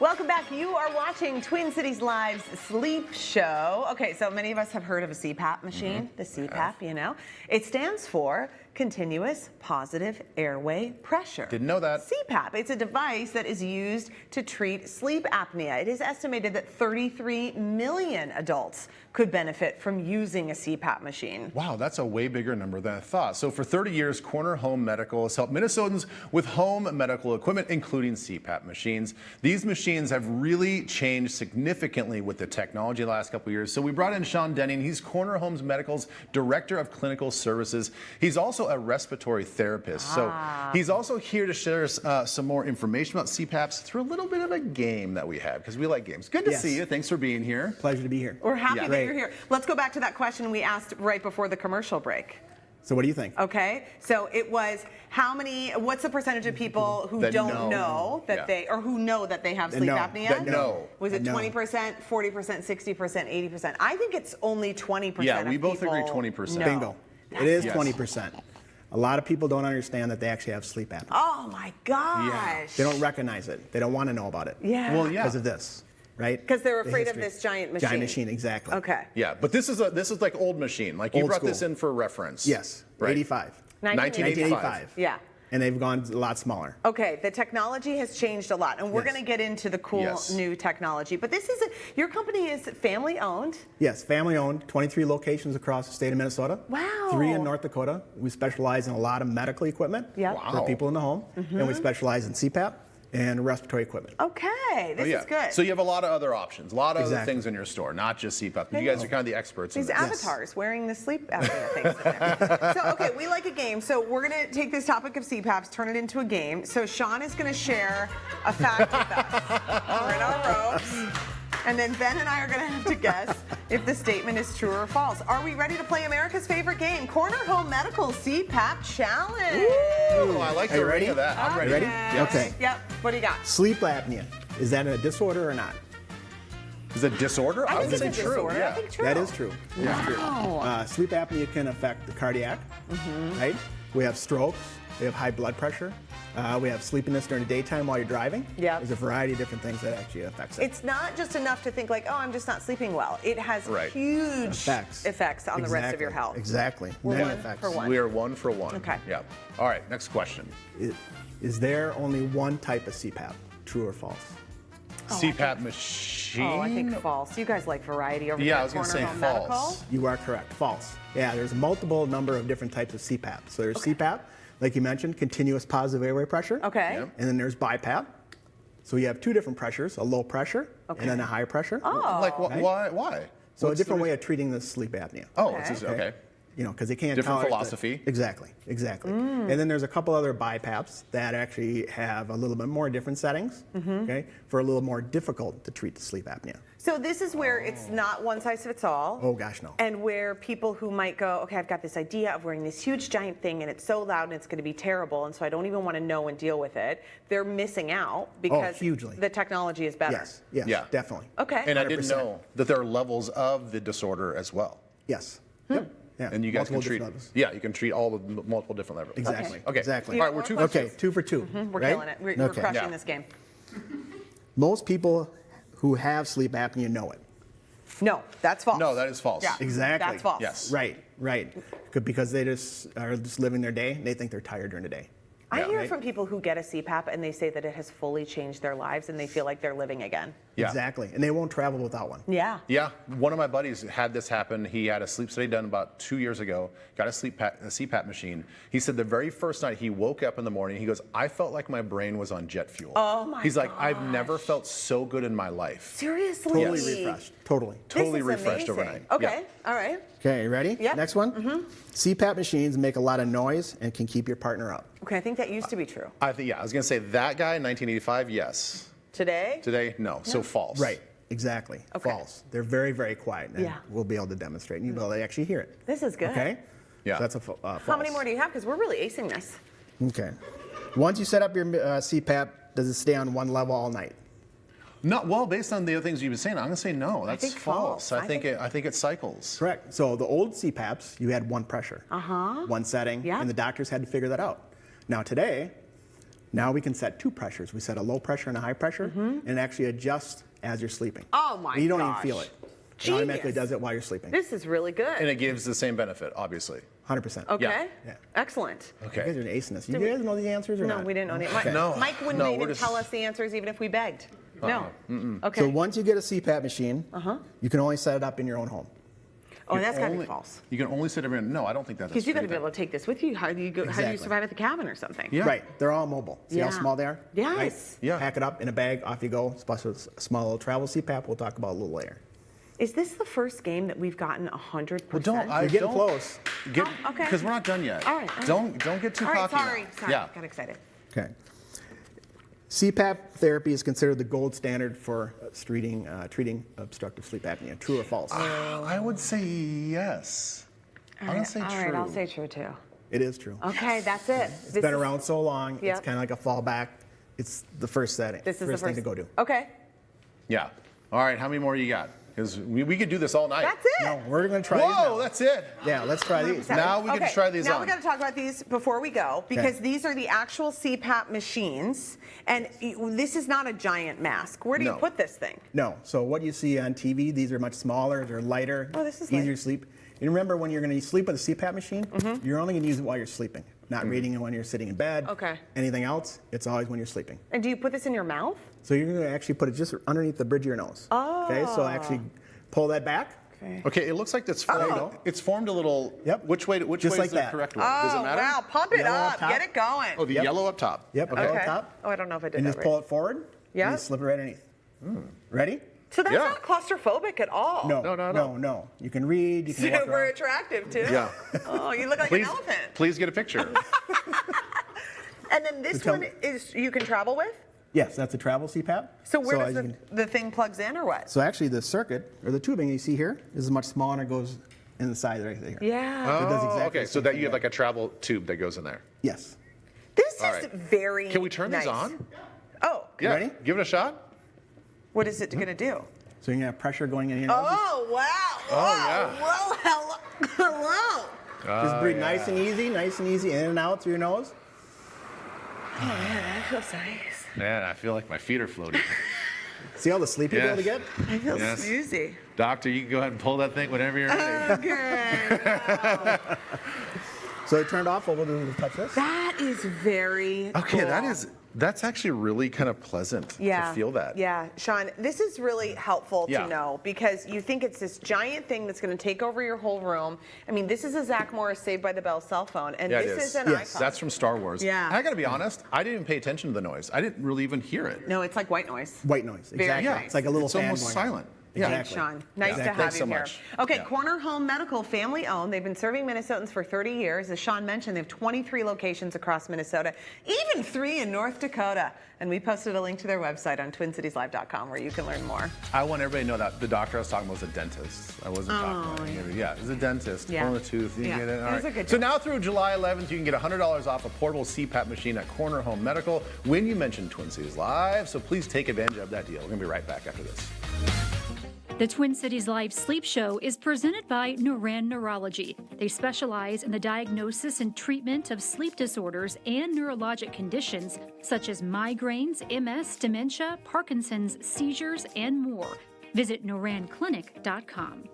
Welcome back. You are watching Twin Cities Live's sleep show. Okay, so many of us have heard of a C-Pap machine, the C-Pap, you know. It stands for Continuous Positive Airway Pressure. Didn't know that. C-Pap, it's a device that is used to treat sleep apnea. It is estimated that 33 million adults could benefit from using a C-Pap machine. Wow, that's a way bigger number than I thought. So for 30 years, Corner Home Medical has helped Minnesotans with home medical equipment, including C-Pap machines. These machines have really changed significantly with the technology the last couple of years. So we brought in Sean Denning. He's Corner Home Medical's Director of Clinical Services. He's also a respiratory therapist. So he's also here to share some more information about C-Paps through a little bit of a game that we have, because we like games. Good to see you. Thanks for being here. Pleasure to be here. We're happy that you're here. Let's go back to that question we asked right before the commercial break. So what do you think? Okay, so it was what's the percentage of people who don't know that they, or who know that they have sleep apnea? No. Was it 20%, 40%, 60%, 80%? I think it's only 20%. Yeah, we both agree 20%. No. Bingo. It is 20%. A lot of people don't understand that they actually have sleep apnea. Oh my gosh. Yeah. They don't recognize it. They don't want to know about it. Yeah. Well, yeah. Because of this. Right? Because they're afraid of this giant machine. Giant machine, exactly. Okay. Yeah, but this is like old machine. Like you Old brought school. this in for reference. Yes. Right. 85. 1985. Yeah. And they've gone a lot smaller. Okay, the technology has changed a lot, and we're going to get into the cool new technology. But this is your company is family owned. Yes, family owned. 23 locations across the state of Minnesota. Wow. 3 in North Dakota. We specialize in a lot of medical equipment for people in the home, and we specialize in CPAP and respiratory equipment. Okay, this is good. So you have a lot of other options, a lot of other things in your store, not just CPAP. You guys are kind of the experts in These this. avatars wearing the sleep apnea things in there. So, okay, we like a game. So we're going to take this topic of CPAPs, turn it into a game. So Sean is going to share a fact with us. We're in our robes. And then Ben and I are going to have to guess if the statement is true or false. Are we ready to play America's favorite game, Corner Home Medical CPAP Challenge? Ooh, I like the ring of that. I'm ready. Ready? Yes. Okay. Yep. What do you got? Sleep apnea. Is that a disorder or not? Is it disorder? I think would it's say a true. disorder. Yeah. I think true. That is true. That's true. Sleep apnea can affect the cardiac, right? We have strokes. We have high blood pressure. We have sleepiness during the daytime while you're driving. Yeah. There's a variety of different things that actually affects it. It's not just enough to think like, oh, I'm just not sleeping well. It has huge effects on the rest of your health. Exactly. We're Many one effects. for one. We are 1 for 1. Okay. Yeah. All right, next question. Is there only one type of CPAP? True or false? CPAP machine? Oh, I think false. You guys like variety over Yeah, there I at was going to Corner say Home false. Medical? You are correct. False. Yeah, there's a multiple number of different types of CPAP. So there's CPAP, like you mentioned, continuous positive airway pressure. Okay. Yep. And then there's BiPAP. So you have 2 different pressures, a low pressure and then a high pressure. Oh. Like, why? So What's a different the way of treating the sleep apnea. Oh, it's just, okay. You know, because they can't Different tolerate philosophy. Exactly. And then there's a couple other BiPAPs that actually have a little bit more different settings, okay, for a little more difficult to treat the sleep apnea. So this is where it's not one size fits all. Oh gosh, no. And where people who might go, okay, I've got this idea of wearing this huge giant thing and it's so loud and it's going to be terrible, and so I don't even want to know and deal with it. They're missing out because hugely. the technology is better. Yes, Yeah. definitely. Okay. And I didn't 100%. know that there are levels of the disorder as well. Yes. Yep. Yeah. And you guys can Multiple treat, different levels. yeah, you can treat all the multiple different levels. Exactly. Okay. Exactly. All right, we're 2 for 2. Okay, 2 for 2. We're right? killing it. We're crushing Yeah. this game. Most people who have sleep apnea know it. No, that's false. No, that is false. Yeah. Exactly. That's false. Yes. Right. Because they are just living their day and they think they're tired during the day. I Yeah. hear from people who get a CPAP and they say that it has fully changed their lives and they feel like they're living again. Yeah. Exactly. And they won't travel without one. Yeah. Yeah, one of my buddies had this happen. He had a sleep study done about 2 years ago, got a CPAP machine. He said the very first night he woke up in the morning, he goes, I felt like my brain was on jet fuel. Oh my He's like, I've never felt so good in my life. Seriously? Totally refreshed. Totally. Totally This is refreshed amazing. overnight. Okay, all right. Okay, ready? Yep. Next one. CPAP machines make a lot of noise and can keep your partner up. Okay, I think that used to be true. I was going to say that guy in 1985, yes. Today? Today, no. So false. Right. Exactly. Okay. False. They're very, very quiet. And Yeah. we'll be able to demonstrate. And you'll be able to actually hear it. This is good. Okay? Yeah. So that's a false. How many more do you have? Because we're really acing this. Okay. Once you set up your CPAP, does it stay on one level all night? No, well, based on the other things you've been saying, I'm going to say no. That's think false. false. I think it cycles. Correct. So the old CPAPs, you had one pressure, one setting, Yeah. and the doctors had to figure that out. Now today, Now we can set 2 pressures. We set a low pressure and a high pressure, and it actually adjusts as you're sleeping. Oh my You don't even gosh. feel it. It Genius. automatically does it while you're sleeping. This is really good. And it gives the same benefit, obviously. 100%. Okay. Yeah. Excellent. You guys Okay. are acing this. You guys know the answers or No, not? we didn't know the Okay. No. Mike wouldn't No, even we're just- tell us the answers even if we begged. No. Okay. So once you get a CPAP machine, you can only set it up in your own home. Oh, that's got to be Only- false. You can only sit everyone. No, I don't think that's Because you got to true. be able to take this with you. How do you go? How do you Exactly. survive at the cabin or something? Yeah. Right. They're all mobile. See how Yeah. small they are? Yes. Right? Yeah. Pack it up in a bag, off you go. Especially with a small little travel CPAP we'll talk about a little later. Is this the first game that we've gotten 100%? Well, You're getting close. Get, Oh, okay. Because we're not done yet. All right. Don't get too All right, cocky. sorry. Yeah. Got excited. Okay. CPAP therapy is considered the gold standard for treating obstructive sleep apnea. True or false? I would say yes. I don't say All true. right, I'll say true too. It is true. Okay, that's it. It's been around so long. Yep. It's kind of like a fallback. It's the first setting. This is first the thing first to go do. Okay, Yeah. All right. How many more you got? Because we could do this all night. that's it. No, we're going to try these Whoa, now. that's it. Yeah, let's try these. Now we can try these now on. we got to talk about these before we go because Okay. these are the actual CPAP machines, and this is not a giant mask. Where do you No. put this thing? No, so what you see on TV, these are much smaller, they're lighter, Oh, this is easier light. to sleep. And remember, when you're going to sleep with a CPAP machine, you're only going to use it while you're sleeping, not reading it when you're sitting in bed. Okay. Anything else, it's always when you're sleeping. And do you put this in your mouth? So you're going to actually put it just underneath the bridge of your nose. Oh. Okay, so actually pull that back. Okay. Okay, it looks like it's formed. you go. It's formed a little. Yep. Which way? Which Just way like is the that. correct one? Does it Oh, matter? wow, pump it Yellow up up, top. get it going. Oh, the Yep. yellow up top. Yep, Okay. okay. top. Oh, I don't know if I did And that just right. pull it forward. Yeah. And you slip it right underneath. Ready? So that's Yeah. not claustrophobic at all. No. You can read, you can walk Super around. attractive too. Yeah. Oh, you look like Please, an elephant. please get a picture. And then this So tell one me- is you can travel with. Yes, that's a travel CPAP. So where as does you the thing plugs in or what? So actually the circuit, or the tubing you see here, is much smaller and it goes in the side right there. Yeah. So it does Oh, exactly okay. the So same that thing you have there. like a travel tube that goes in there. Yes. This All is right. very Can we turn nice. these on? Oh, Yeah. Ready? Give it a shot. what is it going to do? So you're gonna have pressure going in your nose. Oh, wow. Oh, yeah. Whoa, hello. Just breathe nice and easy, in and out through your nose. Oh, man, that feels nice. Man, I feel like my feet are floating. See all the sleep you're able to Yes. get? I feel Yes. snoozy. Doctor, you can go ahead and pull that thing whenever you're ready. Okay. So it turned off. What we'll do is touch this. That is very Okay, cool. that's actually really kind of pleasant to feel that. Yeah, Sean, this is really helpful Yeah. to know because you think it's this giant thing that's going to take over your whole room. I mean, this is a Zach Morris Saved by the Bell cell phone, and Yeah, it this is. is an Yes, iPod. That's from Star Wars. Yeah. And I got to be honest, I didn't even pay attention to the noise. I didn't really even hear it. No, it's like white noise. White noise. Very Exactly. nice. It's like a little It's fan almost going on. silent. Yeah. Thanks, Exactly. Sean. Nice to have Thanks you so here. much. Okay, Yeah. Corner Home Medical, family owned. They've been serving Minnesotans for 30 years. As Sean mentioned, they have 23 locations across Minnesota, even 3 in North Dakota. And we posted a link to their website on TwinCitiesLive.com where you can learn more. I want everybody to know that the doctor I was talking about was a dentist. I wasn't talking about him. Yeah, he's a dentist. Yeah. Pulling a tooth. You Yeah. get it. All It was right. a good So job. now through July 11th, you can get $100 off a portable CPAP machine at Corner Home Medical when you mention Twin Cities Live. So please take advantage of that deal. We're going to be right back after this. The Twin Cities Live Sleep Show is presented by Noran Neurology. They specialize in the diagnosis and treatment of sleep disorders and neurologic conditions such as migraines, MS, dementia, Parkinson's, seizures, and more. Visit noranclinic.com.